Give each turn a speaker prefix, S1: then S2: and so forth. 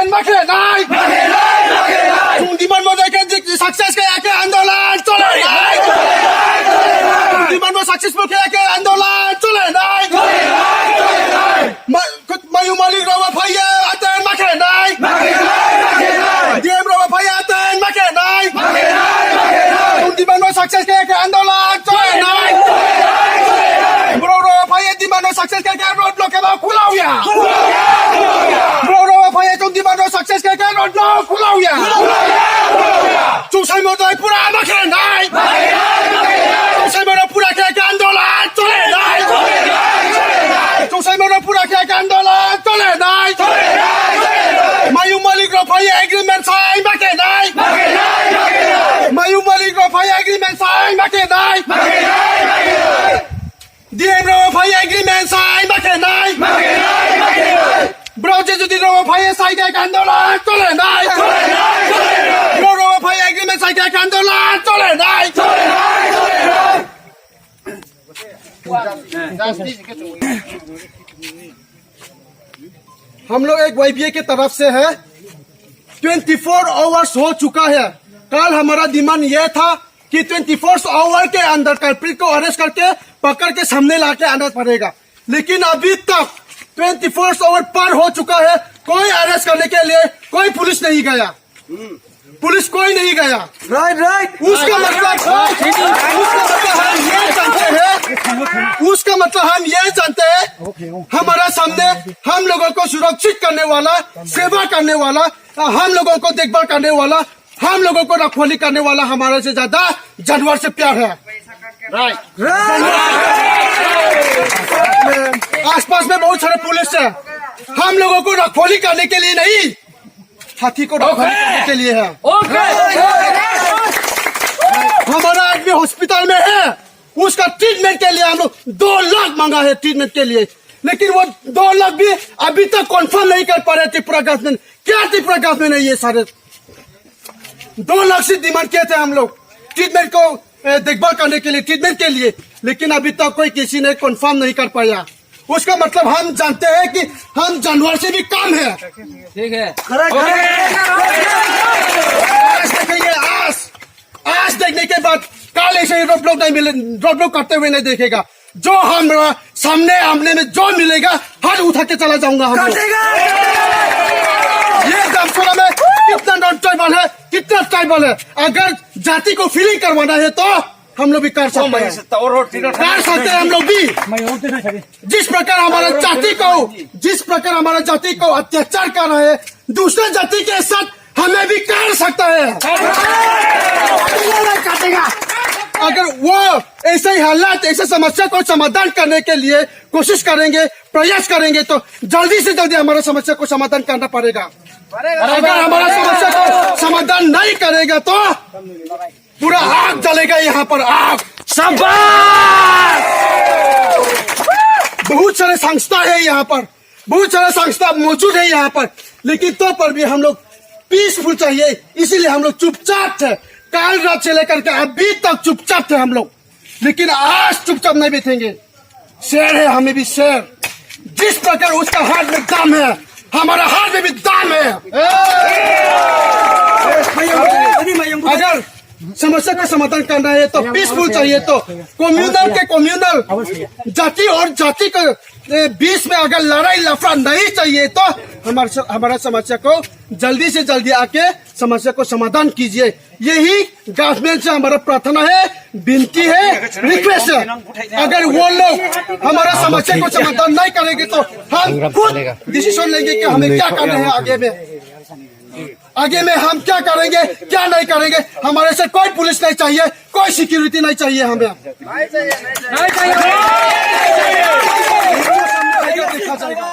S1: aten makinai Tundiman mo dahil success kaya ke andolan chole nai Tundiman mo successful kaya ke andolan chole nai Mayumali rawa phaya aten makinai DM rawa phaya aten makinai Tundiman mo success kaya ke andolan chole nai Bro rawa phaya tundiman mo success kaya ke roadblock ke ba khulau ya Bro rawa phaya tundiman mo success kaya ke roadblock khulau ya Chusai mo dai pura makinai Chusai mo pura kaya ke andolan chole nai Chusai mo pura kaya ke andolan chole nai Mayu Malik ro phaya agreement sign makinai Mayu Malik ro phaya agreement sign makinai DM ro phaya agreement sign makinai Bro je jodi ro phaya sign ke andolan chole nai Bro ro phaya agreement sign ke andolan chole nai हम लोग एक YBA के तरफ से है 24 hours हो चुका है कल हमारा डिमांड ये था कि 24 आवर के अंदर कल्प्रिट को अरेस्ट करके पकड़ के सामने लाके आना पड़ेगा लेकिन अभी तक 24 आवर पार हो चुका है कोई अरेस्ट करने के लिए कोई पुलिस नहीं गया पुलिस कोई नहीं गया राइट उसका मतलब हम ये जानते हैं हमारा सामने हम लोगों को सुरक्षित करने वाला सेवा करने वाला हम लोगों को देखभाल करने वाला हम लोगों को रखवाली करने वाला हमारे से ज्यादा जानवर से प्यार है आसपास में बहुत सारे पुलिस है हम लोगों को रखवाली करने के लिए नहीं हाथी को रखवाली करने के लिए है हमारा आदमी हॉस्पिटल में है उसका ट्रीटमेंट के लिए हम लोग 2 लाख मांगा है ट्रीटमेंट के लिए लेकिन वो 2 लाख भी अभी तक कंफर्म नहीं कर पा रहे त्रिपुरा गवर्नमेंट क्या त्रिपुरा गवर्नमेंट है ये सारे 2 लाख से डिमांड किए थे हम लोग ट्रीटमेंट को देखभाल करने के लिए ट्रीटमेंट के लिए लेकिन अभी तक कोई किसी ने कंफर्म नहीं कर पाया उसका मतलब हम जानते हैं कि हम जानवर से भी कम है
S2: ठीक है
S1: आज देखने के बाद कल ऐसे ही रोड नहीं मिले रोड करते हुए नहीं देखेगा जो हम सामने आमने में जो मिलेगा हर उठा के चला जाऊंगा हम ये दमसोला में कितना नॉन ट्राइबल है कितना ट्राइबल है अगर जाति को फीलिंग करवाना है तो हम लोग भी कर सकते हैं हम लोग भी जिस प्रकार हमारा जाति को अत्याचार कर रहे हैं दूसरे जाति के साथ हमें भी कर सकता है अगर वो ऐसे ही हालात ऐसे समस्या को समाधान करने के लिए कोशिश करेंगे प्रयास करेंगे तो जल्दी से जल्दी हमारा समस्या को समाधान करना पड़ेगा अगर हमारा समस्या को समाधान नहीं करेगा तो पूरा आग जलेगा यहाँ पर आग बहुत सारे संस्था है यहाँ पर बहुत सारे संस्था मौजूद है यहाँ पर लेकिन तो पर भी हम लोग पीसफुल चाहिए इसीलिए हम लोग चुपचाप थे काल रात से लेकर के अभी तक चुपचाप थे हम लोग लेकिन आज चुपचाप नहीं बैठेंगे शेर है हमें भी शेर जिस प्रकार उसका हाथ में दम है हमारा हाथ में भी दम है अगर समस्या का समाधान करना है तो पीसफुल चाहिए तो कम्युनल जाति और जाति के बीच में अगर लड़ाई लफड़ा नहीं चाहिए तो हमारा समस्या को जल्दी से जल्दी आके समस्या को समाधान कीजिए यही गवर्नमेंट से हमारा प्रार्थना है विनती है रिक्वेस्ट है अगर वो लोग हमारा समस्या को समाधान नहीं करेंगे तो हम खुद डिसीजन लेंगे कि हमें क्या करना है आगे में हम क्या करेंगे क्या नहीं करेंगे हमारे से कोई पुलिस नहीं चाहिए कोई सिक्योरिटी नहीं चाहिए हमें नहीं चाहिए